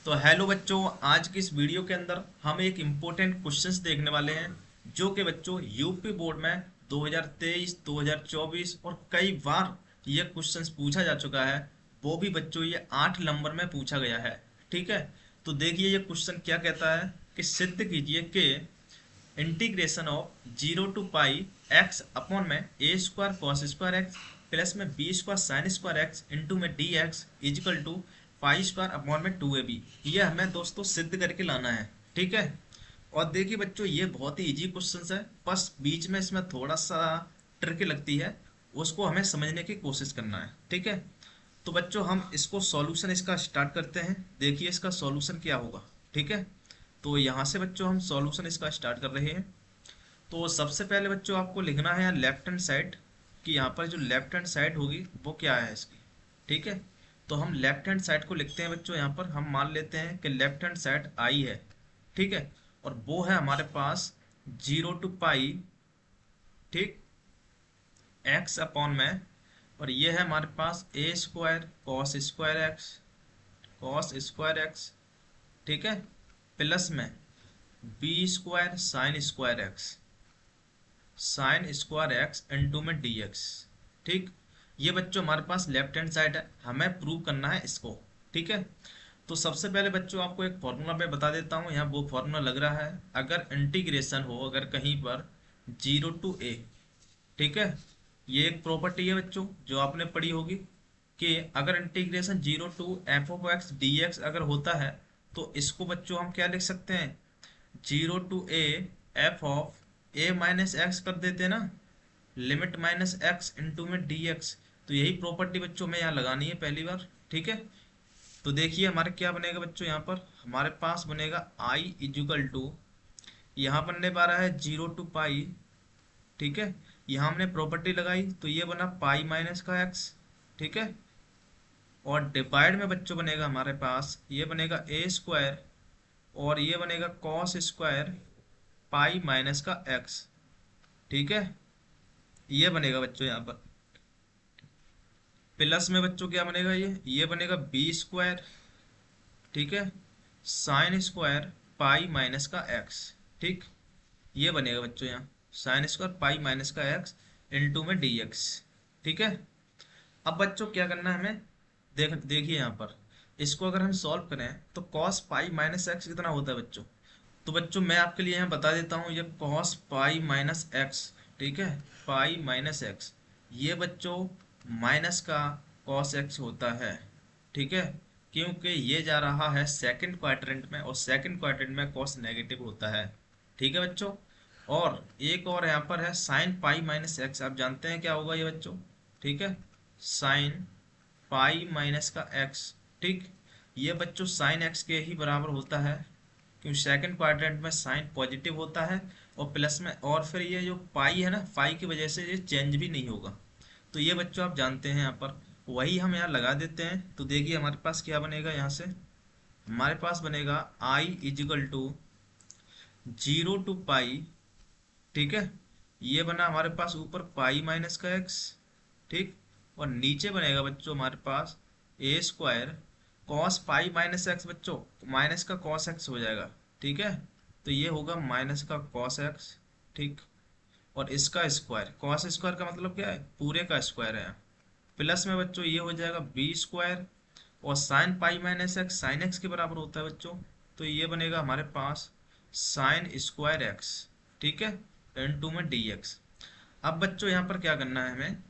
तो हेलो बच्चों, आज की इस वीडियो के अंदर हम एक इम्पोर्टेंट क्वेश्चंस देखने वाले हैं जो कि बच्चों यूपी बोर्ड में 2023, 2024 और कई बार ये क्वेश्चंस पूछा जा चुका है। वो भी बच्चों ये 8 नंबर में पूछा गया है। ठीक है, तो देखिए ये क्वेश्चन क्या कहता है कि सिद्ध कीजिए कि integration of 0 to pi X upon में A square cos square X plus में B square sine square x into में D x is equal to pi square upon में 2ab। ये हमें दोस्तों सिद्ध करके लाना है। ठीक है, और देखिए बच्चों ये बहुत ही इजी क्वेश्चन है, बस बीच में इसमें थोड़ा सा ट्रिक लगती है, उसको हमें समझने की कोशिश करना है। ठीक है, तो बच्चों हम इसको सॉल्यूशन इसका स्टार्ट करते हैं। देखिए इसका सॉल्यूशन क्या होगा। ठीक है, तो यहाँ से बच्चों हम सॉल्यूशन इसका स्टार्ट कर रहे हैं। तो सबसे पहले बच्चों आपको लिखना है लेफ्ट हैंड साइड कि यहाँ पर जो लेफ्ट हैंड साइड होगी वो क्या है इसकी। ठीक है, तो हम लेफ्ट हैंड साइड को लिखते हैं बच्चों। यहाँ पर हम मान लेते हैं कि लेफ्ट हैंड साइड आई है। ठीक है, और वो है हमारे पास 0 to पाई, ठीक, एक्स अपॉन में, और ये है हमारे पास ए स्क्वायर कॉस स्क्वायर एक्स, ठीक है, प्लस में b sine square x into में डी एक्स। ठीक, ये बच्चों हमारे पास लेफ्ट हैंड साइड है, हमें प्रूव करना है इसको। ठीक है, तो सबसे पहले बच्चों आपको एक फॉर्मूला मैं बता देता हूँ। यहाँ वो फॉर्मूला लग रहा है, अगर इंटीग्रेशन हो अगर कहीं पर 0 to a, ठीक है, ये एक प्रॉपर्टी है बच्चों जो आपने पढ़ी होगी कि अगर इंटीग्रेशन 0 to f(x) dx अगर होता है तो इसको बच्चों हम क्या लिख सकते हैं, 0 to a f(a-x) कर देते हैं ना, लिमिट माइनस एक्स इंटू में डी एक्स। तो यही प्रॉपर्टी बच्चों में यहाँ लगानी है पहली बार। ठीक है, तो देखिए हमारे क्या बनेगा बच्चों, यहाँ पर हमारे पास बनेगा आई इजिकल टू, यहाँ बनने पा रहा है 0 to पाई। ठीक है, यहाँ हमने प्रॉपर्टी लगाई तो ये बना पाई माइनस का एक्स। ठीक है, और डिवाइड में बच्चों बनेगा हमारे पास, ये बनेगा ए स्क्वायर और ये बनेगा कॉस स्क्वायर पाई माइनस का एक्स। ठीक है, ये बनेगा बच्चों यहाँ पर प्लस में बच्चों क्या बनेगा, ये बनेगा बी स्क्वायर, ठीक है, साइन स्क्वायर पाई माइनस का एक्स। ठीक, ये बनेगा बच्चों यहाँ साइन स्क्वायर पाई माइनस का एक्स इंटू में डी एक्स। ठीक है, अब बच्चों क्या करना है हमें, देखिए यहाँ पर इसको अगर हम सॉल्व करें तो कॉस पाई माइनस एक्स कितना होता है बच्चों। तो बच्चों मैं आपके लिए यहाँ बता देता हूँ, ये कॉस पाई माइनस एक्स, ठीक है, पाई माइनस एक्स, ये बच्चों माइनस का कॉस एक्स होता है। ठीक है, क्योंकि ये जा रहा है सेकंड क्वाड्रेंट में और सेकंड क्वाड्रेंट में कॉस नेगेटिव होता है। ठीक है बच्चों, और एक और यहाँ पर है साइन पाई माइनस एक्स, आप जानते हैं क्या होगा ये बच्चों। ठीक है, साइन पाई माइनस का एक्स, ठीक, ये बच्चों साइन एक्स के ही बराबर होता है क्योंकि सेकंड क्वाड्रेंट में साइन पॉजिटिव होता है और प्लस में, और फिर ये जो पाई है ना, पाई की वजह से ये चेंज भी नहीं होगा। तो ये बच्चों आप जानते हैं, यहाँ पर वही हम यहाँ लगा देते हैं। तो देखिए हमारे पास क्या बनेगा, यहाँ से हमारे पास बनेगा आई इजिकल टू 0 to पाई, ठीक है, ये बना हमारे पास ऊपर पाई माइनस का एक्स, ठीक, और नीचे बनेगा बच्चों हमारे पास ए square cos pi minus X, बच्चों माइनस का कॉस एक्स हो जाएगा। ठीक है, तो ये होगा माइनस का कॉस एक्स, ठीक, और इसका स्क्वायर, कॉस स्क्वायर का मतलब क्या है, पूरे का स्क्वायर है, प्लस में बच्चों ये हो जाएगा बी स्क्वायर, और sine pi minus x sine x के बराबर होता है बच्चों, तो ये बनेगा हमारे पास साइन स्क्वायर एक्स, ठीक है, इनटू में डी एक्स। अब बच्चों यहाँ पर क्या करना है हमें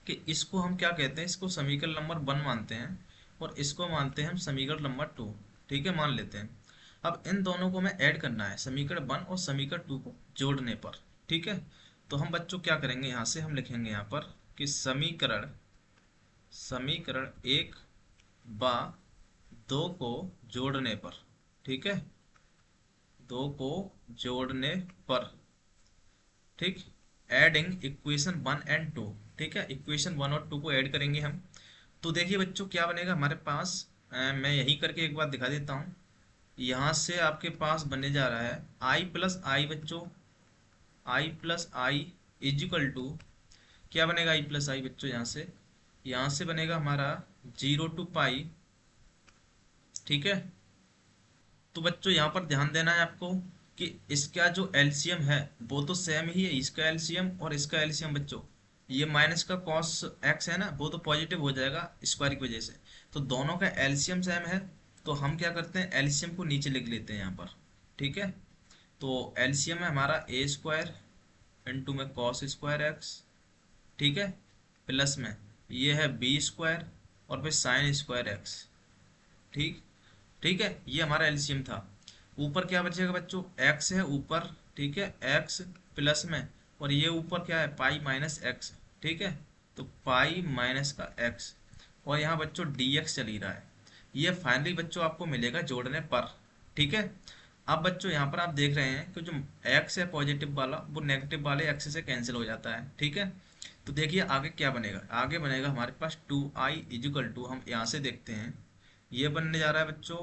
कि इसको हम क्या कहते हैं, इसको समीकरण नंबर 1 मानते हैं और इसको मानते हैं हम समीकरण नंबर 2। ठीक है, मान लेते हैं। अब इन दोनों को हमें ऐड करना है, समीकरण 1 और समीकरण 2 को जोड़ने पर। ठीक है, तो हम बच्चों क्या करेंगे, यहाँ से हम लिखेंगे यहाँ पर कि समीकरण समीकरण 1 बा 2 को जोड़ने पर, ठीक है, 2 को जोड़ने पर, ठीक, एडिंग इक्वेशन 1 एंड 2, ठीक है, इक्वेशन 1 और 2 को ऐड करेंगे हम। तो देखिए बच्चों क्या बनेगा हमारे पास, मैं यही करके एक बार दिखा देता हूँ। यहाँ से आपके पास बनने जा रहा है आई प्लस आई बच्चों, आई प्लस आई इजिकल टू, क्या बनेगा आई प्लस आई बच्चों, यहाँ से बनेगा हमारा 0 to पाई, ठीक है, तो बच्चों यहाँ पर ध्यान देना है आपको कि इसका जो एलसीएम है वो तो सेम ही है, इसका एलसीएम और इसका एलसीएम बच्चों, ये माइनस का कॉस एक्स है ना, वो तो पॉजिटिव हो जाएगा स्क्वायर की वजह से, तो दोनों का एलसीएम सेम है। तो हम क्या करते हैं, एलसीएम को नीचे लिख लेते हैं यहाँ पर, ठीक है। तो एलसीएम है हमारा ए स्क्वायर इंटू में कॉस स्क्वायर एक्स, ठीक है, प्लस में ये है बी स्क्वायर और फिर साइन स्क्वायर एक्स, ठीक। ठीक है, ये हमारा एलसीएम था। ऊपर क्या बचेगा बच्चों, एक्स है ऊपर, ठीक है, एक्स प्लस में, और ये ऊपर क्या है, पाई माइनस एक्स, ठीक है। तो पाई माइनस का एक्स, और यहाँ बच्चों dx चल ही रहा है। ये फाइनली बच्चों आपको मिलेगा जोड़ने पर, ठीक है। अब बच्चों यहाँ पर आप देख रहे हैं कि जो x है पॉजिटिव वाला वो नेगेटिव वाले x से कैंसिल हो जाता है, ठीक है। तो देखिए आगे क्या बनेगा, आगे बनेगा हमारे पास 2i इजिकल टू, हम यहाँ से देखते हैं ये बनने जा रहा है बच्चों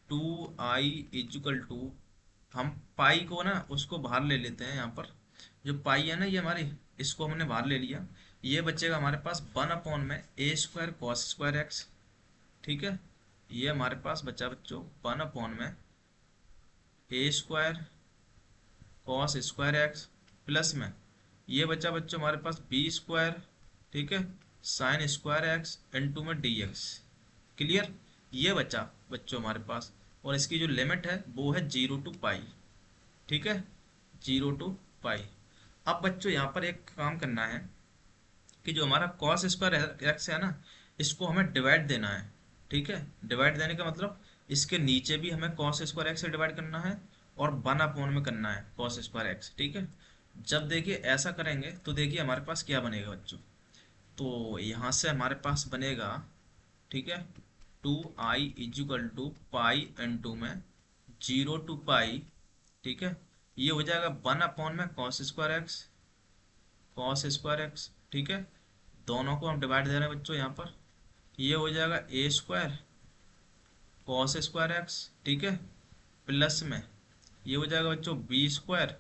2i इजिकल टू, हम पाई को ना उसको बाहर ले लेते हैं यहाँ पर, जो पाई है ना ये हमारी, इसको हमने बाहर ले लिया, ये बचेगा हमारे पास 1 अपॉन में A square cos square x, ठीक है। ये हमारे पास बचा बच्चों 1 अपॉन में A square cos square X, plus में ये बचा बच्चों हमारे पास बी स्क्वायर, ठीक है, साइन स्क्वायर एक्स इंटू में डी एक्स। क्लियर, ये बचा बच्चों हमारे पास, और इसकी जो लिमिट है वो है 0 to पाई, ठीक है, 0 to पाई। अब बच्चों यहाँ पर एक काम करना है कि जो हमारा कॉस स्क्वायर एक्स है ना, इसको हमें डिवाइड देना है, ठीक है। डिवाइड देने का मतलब इसके नीचे भी हमें कॉस स्क्वायर एक्स से डिवाइड करना है और 1 अपॉन में करना है कॉस स्क्वायर एक्स, ठीक है। जब देखिए ऐसा करेंगे तो देखिए हमारे पास क्या बनेगा बच्चों, तो यहाँ से हमारे पास बनेगा, ठीक है, 2i equal to pi into में 0 to पाई, ठीक है। ये हो जाएगा 1 अपॉन में cos square x, cos square x, ठीक है। दोनों को हम डिवाइड दे रहे हैं बच्चों यहाँ पर, ये हो जाएगा a square cos square x, ठीक है, प्लस में ये हो जाएगा बच्चों b square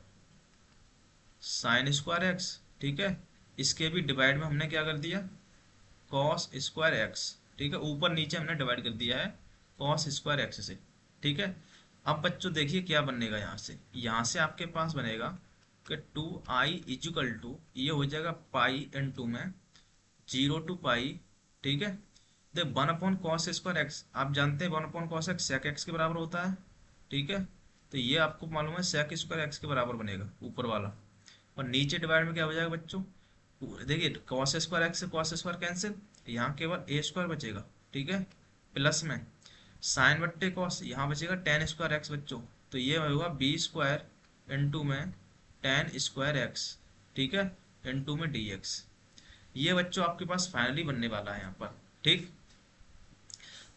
sine square x, ठीक है। इसके भी डिवाइड में हमने क्या कर दिया, कॉस स्क्वायर एक्स, ठीक है, ऊपर नीचे हमने डिवाइड कर दिया है कॉस स्क्वायर एक्स से, ठीक है। अब बच्चों देखिए क्या बनेगा, यहाँ से आपके पास बनेगा कि 2i इजिकल टू, ये हो जाएगा पाई इंटू में 0 to पाई, ठीक है। देख 1 अपॉन कॉस स्क्वायर एक्स, आप जानते हैं 1 upon cos x sec x के बराबर होता है, ठीक है। तो ये आपको मालूम है सेक स्क्वायर एक्स के बराबर बनेगा ऊपर वाला, और नीचे डिवाइड में क्या हो जाएगा बच्चों, देखिए कॉस स्क्वायर एक्स से कॉस स्क्वायर कैंसिल, यहाँ केवल ए स्क्वायर बचेगा, ठीक है, प्लस में साइन बट्टे कॉस, यहाँ बचेगा टेन स्क्वायर एक्स बच्चों, तो ये होगा बी स्क्वायर इंटू में टेन स्क्वायर एक्स, ठीक है, इंटू में डी एक्स। ये बच्चों आपके पास फाइनली बनने वाला है यहाँ पर, ठीक।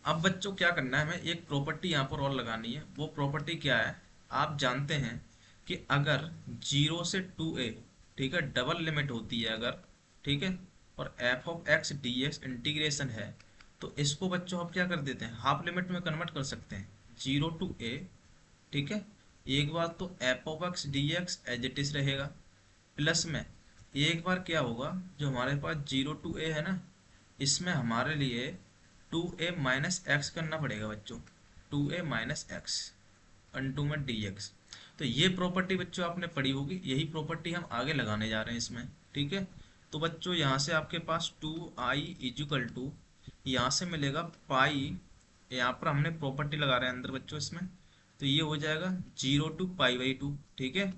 अब बच्चों क्या करना है, हमें एक प्रॉपर्टी यहाँ पर और लगानी है। वो प्रॉपर्टी क्या है, आप जानते हैं कि अगर 0 से 2a, ठीक है, डबल लिमिट होती है अगर, ठीक है, और F of x d x integration है, तो इसको बच्चों हम क्या कर देते हैं, हाफ लिमिट में कन्वर्ट कर सकते हैं 0 to a, ठीक है। एक बार तो f of x d x as it is रहेगा, प्लस में एक बार क्या होगा, जो हमारे पास 0 to a है ना, इसमें हमारे लिए 2a माइनस एक्स करना पड़ेगा बच्चों, 2a माइनस एक्स इंटू में dx। तो ये प्रॉपर्टी बच्चों आपने पढ़ी होगी, यही प्रॉपर्टी हम आगे लगाने जा रहे हैं इसमें, ठीक है। तो बच्चों यहाँ से आपके पास 2i इजिकल टू, यहाँ से मिलेगा पाई, यहाँ पर हमने प्रॉपर्टी लगा रहे हैं अंदर बच्चों इसमें, तो ये हो जाएगा 0 to पाई/2, ठीक है।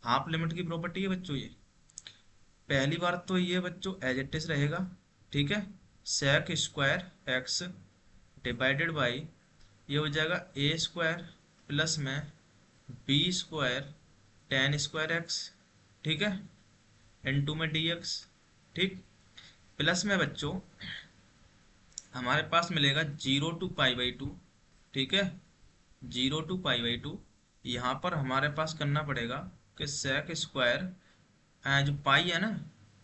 हाफ लिमिट की प्रॉपर्टी है बच्चों ये। पहली बार तो ये बच्चों एज इट इज रहेगा, ठीक है, sec square x divided by, ये हो जाएगा ए स्क्वायर प्लस में B square tan square x, ठीक है, इंटू में डी एक्स, ठीक। प्लस में बच्चों हमारे पास मिलेगा 0 to पाई/2, ठीक है, 0 to पाई/2। यहाँ पर हमारे पास करना पड़ेगा कि सेक स्क्वायर, जो पाई है ना,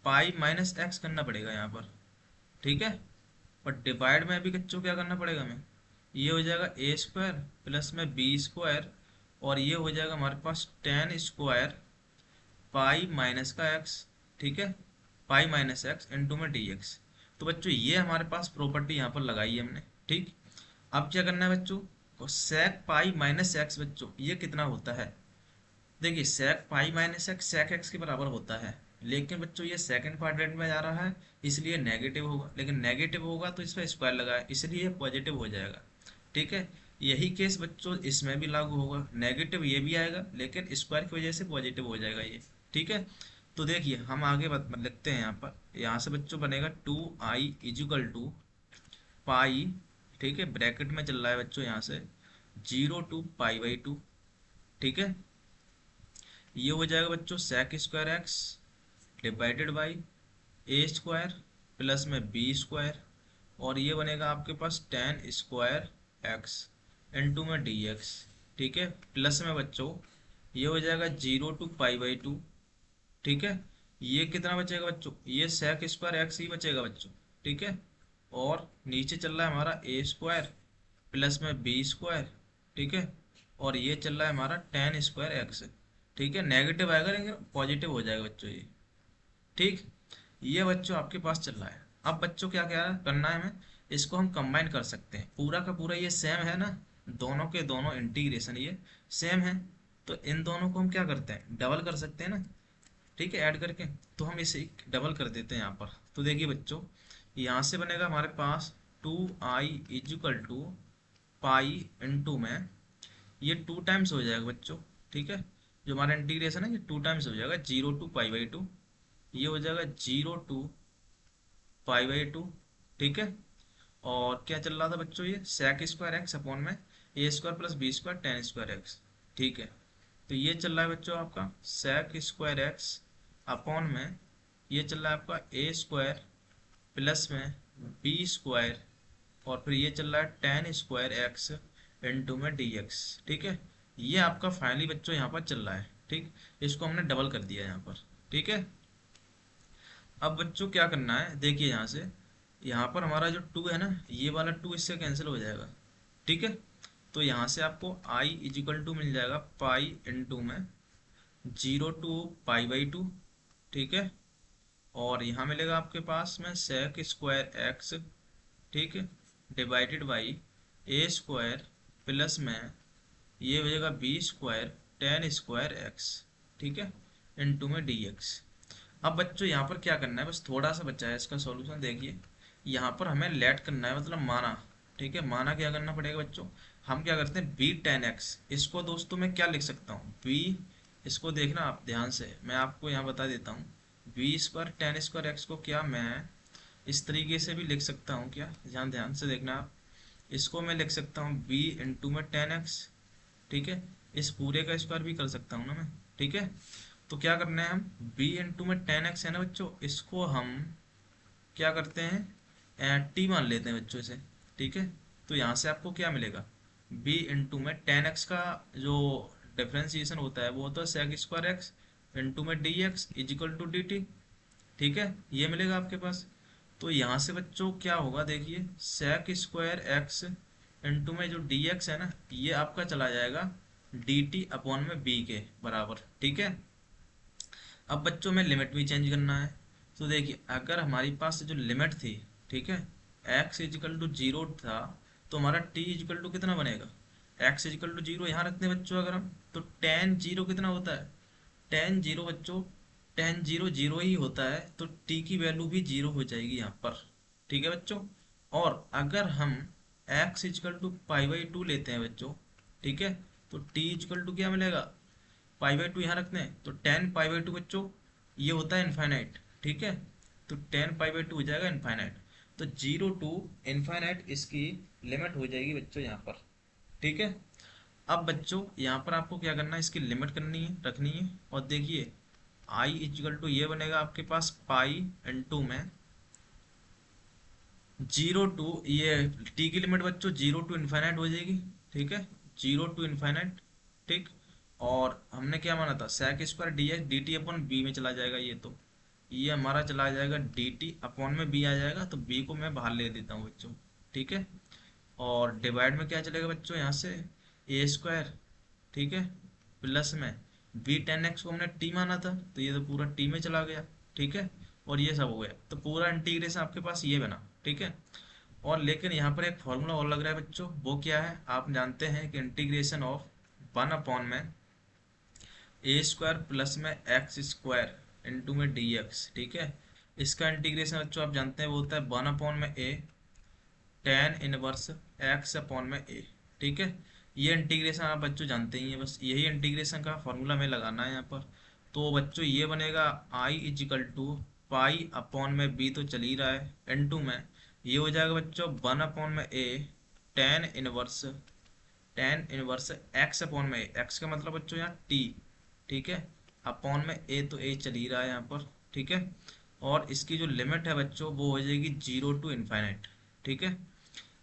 पाई माइनस एक्स करना पड़ेगा यहाँ पर, ठीक है। और डिवाइड में भी बच्चों क्या करना पड़ेगा हमें, ये हो जाएगा ए स्क्वायर प्लस में बी स्क्वायर, और ये हो जाएगा हमारे पास टेन स्क्वायर पाई माइनस का एक्स, ठीक है, पाई माइनस एक्स इंटू में डी एक्स। तो बच्चों ये हमारे पास प्रॉपर्टी यहाँ पर लगाई है हमने, ठीक। अब क्या करना है बच्चों, सेक पाई माइनस एक्स बच्चों ये कितना होता है? देखिए sec pi minus X sec x के बराबर होता है, लेकिन बच्चों ये सेकंड क्वाड्रेंट में जा रहा है इसलिए नेगेटिव होगा, लेकिन नेगेटिव होगा तो इस पर स्क्वायर लगा है इसलिए ये पॉजिटिव हो जाएगा। ठीक है, यही केस बच्चों इसमें भी लागू होगा, नेगेटिव ये भी आएगा लेकिन स्क्वायर की वजह से पॉजिटिव हो जाएगा ये। ठीक है, तो देखिए हम आगे लिखते हैं यहाँ पर, यहाँ से बच्चों बनेगा 2i इजिकल टू पाई, ठीक है ब्रैकेट में चल रहा है बच्चों यहाँ से 0 to पाई/2। ठीक है, ये हो जाएगा बच्चों sec square x divided by a square plus में बी स्क्वायर, और ये बनेगा आपके पास टेन स्क्वायर एक्स इंटू में डी एक्स। ठीक है, प्लस में बच्चों ये हो जाएगा 0 to पाई/2। ठीक है, ये कितना बचेगा बच्चों, ये सेक स्क्वायर एक्स ही बचेगा बच्चों। ठीक है, और नीचे चल रहा है हमारा ए स्क्वायर प्लस में बी स्क्वायर। ठीक है, और ये चल रहा है हमारा टेन स्क्वायर एक्स। ठीक है, नेगेटिव आएगा लेकिन पॉजिटिव हो जाएगा बच्चों ये। ठीक, ये बच्चों आपके पास चल रहा है। अब बच्चों क्या क्या करना है हमें, इसको हम कंबाइन कर सकते हैं, पूरा का पूरा ये सेम है ना, दोनों के दोनों इंटीग्रेशन ये सेम है, तो इन दोनों को हम क्या करते हैं डबल कर सकते हैं ना। ठीक है, ऐड करके तो हम इसे डबल कर देते हैं यहाँ पर। तो देखिए बच्चों यहाँ से बनेगा हमारे पास 2i equal to pi into में ये 2 टाइम्स हो जाएगा बच्चों। ठीक है, जो हमारा इंटीग्रेशन है ये 2 टाइम्स हो जाएगा 0 to पाई/2, ये हो जाएगा 0 to पाई/2। ठीक है, और क्या चल रहा था बच्चों, ये सेक स्क्वायर एक्स अपॉन में A square plus B square tan square x. ठीक है, तो ये चल रहा है बच्चों आपका सेक स्क्वायर एक्स अपॉन में ये चल रहा है आपका ए स्क्वायर प्लस में बी स्क्वायर, और फिर ये चल रहा है टेन स्क्वायर एक्स इंटू में डी एक्स। ठीक है, ये आपका फाइनली बच्चों यहाँ पर चल रहा है। ठीक, इसको हमने डबल कर दिया यहाँ पर। ठीक है, अब बच्चों क्या करना है, देखिए यहाँ से यहाँ पर हमारा जो टू है ना, ये वाला टू इससे कैंसिल हो जाएगा। ठीक है, तो यहाँ से आपको i इजिकल टू मिल जाएगा पाई इंटू में 0 to पाई/2। ठीक है, और यहाँ मिलेगा आपके पास में सेक स्क्वायर एक्स, ठीक है divided by a square plus में ये हो जाएगा b square tan square x. ठीक है, इंटू में डी एक्स। अब बच्चों यहाँ पर क्या करना है, बस थोड़ा सा बचा है इसका सॉल्यूशन। देखिए यहाँ पर हमें लेट करना है, मतलब माना। ठीक है, माना क्या करना पड़ेगा बच्चों, हम क्या करते हैं बी टेन एक्स, इसको दोस्तों मैं क्या लिख सकता हूँ बी, इसको देखना आप ध्यान से, मैं आपको यहाँ बता देता हूँ b square tan square x को क्या मैं इस तरीके से भी लिख सकता हूँ क्या, ध्यान ध्यान से देखना आप, इसको मैं लिख सकता हूँ बी इंटू में टेन एक्स। ठीक है, इस पूरे का स्क्वायर भी कर सकता हूँ ना मैं। ठीक है, तो क्या करना है, हम b इंटू में टेन एक्स है ना बच्चों, इसको हम क्या करते हैं टी मान लेते हैं बच्चों इसे। ठीक है, तो यहाँ से आपको क्या मिलेगा, b इंटू में टेन एक्स का जो डिफ्रेंसिएशन होता है वो होता है सेक स्क्वायर एक्स इंटू में D x is equal to d t. ठीक है, ये मिलेगा आपके पास। तो यहाँ से बच्चों क्या होगा, देखिए सेक स्क्वायर एक्स इंटू में जो डी एक्स है ना, ये आपका चला जाएगा डी टी अपॉन में बी के बराबर। ठीक है, अब बच्चों में लिमिट भी चेंज करना है। तो देखिए अगर हमारे पास जो लिमिट थी, ठीक है x इजिकल टू जीरो था, तो हमारा t इजिकल टू कितना बनेगा, x इजिकल टू जीरो यहाँ रखते हैं बच्चों अगर हम, तो टेन जीरो कितना होता है, टेन जीरो बच्चों टेन जीरो जीरो ही होता है, तो t की वैल्यू भी जीरो हो जाएगी यहाँ पर। ठीक है बच्चों, और अगर हम x इजिकल टू पाई/2 लेते हैं बच्चों, ठीक है तो t इजिकल टू क्या मिलेगा, पाई/2 यहाँ रखते हैं, तो टेन पाई/2 बच्चों ये होता है इनफाइनाइट। ठीक है, तो टेन पाई/2 हो जाएगा इनफाइनाइट, तो 0 to इनफाइनाइट इसकी लिमिट हो जाएगी बच्चों यहाँ पर। ठीक है, अब बच्चों यहाँ पर आपको क्या करना है, इसकी लिमिट करनी है रखनी है, और देखिए i इजिकल टू ये बनेगा आपके पास पाई इंटू में 0 to ये t की लिमिट बच्चों 0 to इनफाइनाइट हो जाएगी। ठीक है, 0 to इनफाइनाइट। ठीक, और हमने क्या माना था sec square d x d t upon b में चला जाएगा, ये तो ये हमारा चला जाएगा डी टी अपॉन में बी आ जाएगा, तो बी को मैं बाहर ले देता हूँ बच्चों। ठीक है, और डिवाइड में क्या चलेगा बच्चों यहाँ से ए स्क्वायर, ठीक है प्लस में बी टेन एक्स को हमने टी माना था, तो ये तो पूरा टी में चला गया। ठीक है, और ये सब हो गया, तो पूरा इंटीग्रेशन आपके पास ये बना। ठीक है, और लेकिन यहाँ पर एक फॉर्मूला और लग रहा है बच्चों, वो क्या है आप जानते हैं कि इंटीग्रेशन ऑफ 1 में ए स्क्वायर प्लस में एक्स स्क्वायर इंटू में डी एक्स, ठीक है। इसका इंटीग्रेशन बच्चों आप जानते हैं वो होता है 1 में ए टेन इनवर्स एक्स अपॉन में ए, ठीक है। ये इंटीग्रेशन आप बच्चों जानते ही हैं, बस यही इंटीग्रेशन का फॉर्मूला हमें लगाना है यहाँ पर। तो बच्चों ये बनेगा आई इजिकल टू पाई अपॉन में बी तो चल ही रहा है इनटू में ये हो जाएगा बच्चों 1 में ए टेन इनवर्स एक्स अपॉन में एक्स का मतलब बच्चों यहाँ टी, ठीक है, अपॉन में ए तो ए चल ही रहा है यहाँ पर, ठीक है। और इसकी जो लिमिट है बच्चों वो हो जाएगी 0 to ∞, ठीक है।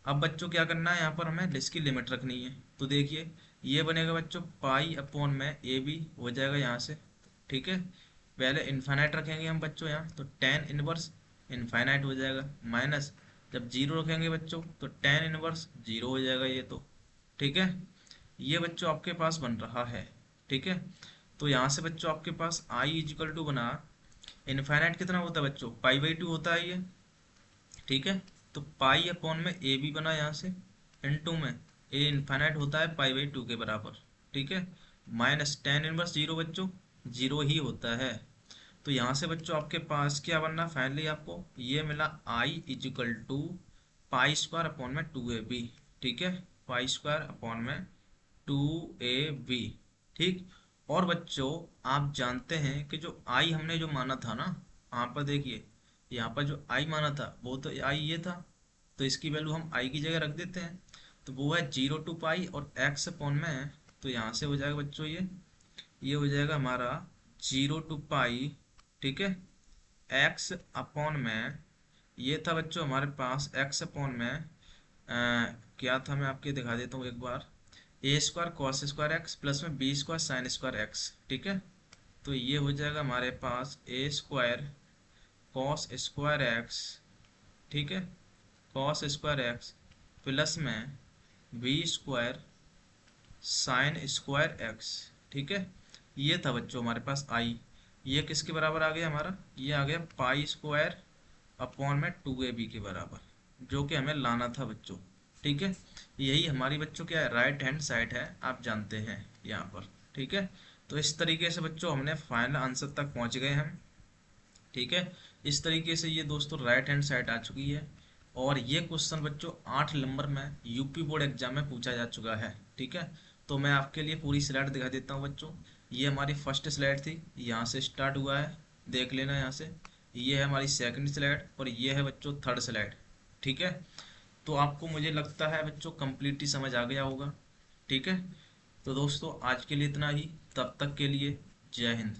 अब बच्चों क्या करना है यहाँ पर हमें इसकी लिमिट रखनी है, तो देखिए ये बनेगा बच्चों पाई अपॉन में ए बी हो जाएगा यहाँ से, ठीक है। पहले इन्फाइनाइट रखेंगे हम बच्चों यहाँ, तो टेन इनवर्स इनफाइनाइट हो जाएगा, माइनस जब जीरो रखेंगे बच्चों तो टेन इनवर्स जीरो हो जाएगा ये तो, ठीक है। ये बच्चों आपके पास बन रहा है, ठीक है। तो यहाँ से बच्चों आपके पास आई इजिकल टू बना, इनफाइनाइट कितना होता है बच्चों पाई/2 होता है ये, ठीक है। तो पाई अपॉन में ए भी बना यहाँ से इनटू में ए इनफाइनाइट होता है पाई/2 के बराबर, ठीक है। माइनस टेन इनवर्स जीरो बच्चों जीरो ही होता है। तो यहाँ से बच्चों आपके पास क्या बनना फाइनली आपको ये मिला I is equal to pi square upon में 2ab, ठीक है, पाई स्क्वायर अपॉन में 2ab, ठीक। और बच्चों आप जानते हैं कि जो आई हमने जो माना था ना, यहाँ पर देखिए यहाँ पर जो आई माना था वो तो आई ये था, तो इसकी वैल्यू हम आई की जगह रख देते हैं, तो वो है 0 to पाई और एक्स अपॉन में, तो यहाँ से हो जाएगा बच्चों ये हो जाएगा हमारा 0 to पाई, ठीक है, एक्स अपॉन में ये था बच्चों हमारे पास एक्स अपॉन में क्या था मैं आपके दिखा देता हूँ एक बार, A square cos square X plus में B square sine square x, ठीक है। तो ये हो जाएगा हमारे पास ए स्क्वायर कॉस स्क्वायर एक्स, ठीक है, कॉस स्क्वायर एक्स प्लस में B square sine square x, ठीक है। ये था बच्चों हमारे पास आई, ये किसके बराबर आ गया हमारा, ये आ गया पाई स्क्वायर अपॉन में 2ab के बराबर, जो कि हमें लाना था बच्चों, ठीक है। यही हमारी बच्चों क्या है राइट हैंड साइड है आप जानते हैं यहाँ पर, ठीक है। तो इस तरीके से बच्चों हमने फाइनल आंसर तक पहुँच गए हम, ठीक है। इस तरीके से ये दोस्तों राइट हैंड साइड आ चुकी है। और ये क्वेश्चन बच्चों 8 नंबर में यूपी बोर्ड एग्जाम में पूछा जा चुका है, ठीक है। तो मैं आपके लिए पूरी स्लाइड दिखा देता हूँ बच्चों। ये हमारी फर्स्ट स्लाइड थी, यहाँ से स्टार्ट हुआ है, देख लेना यहाँ से। ये है हमारी सेकंड स्लाइड और ये है बच्चों थर्ड स्लाइड, ठीक है। तो आपको मुझे लगता है बच्चों कंप्लीटली समझ आ गया होगा, ठीक है। तो दोस्तों आज के लिए इतना ही, तब तक के लिए जय हिंद।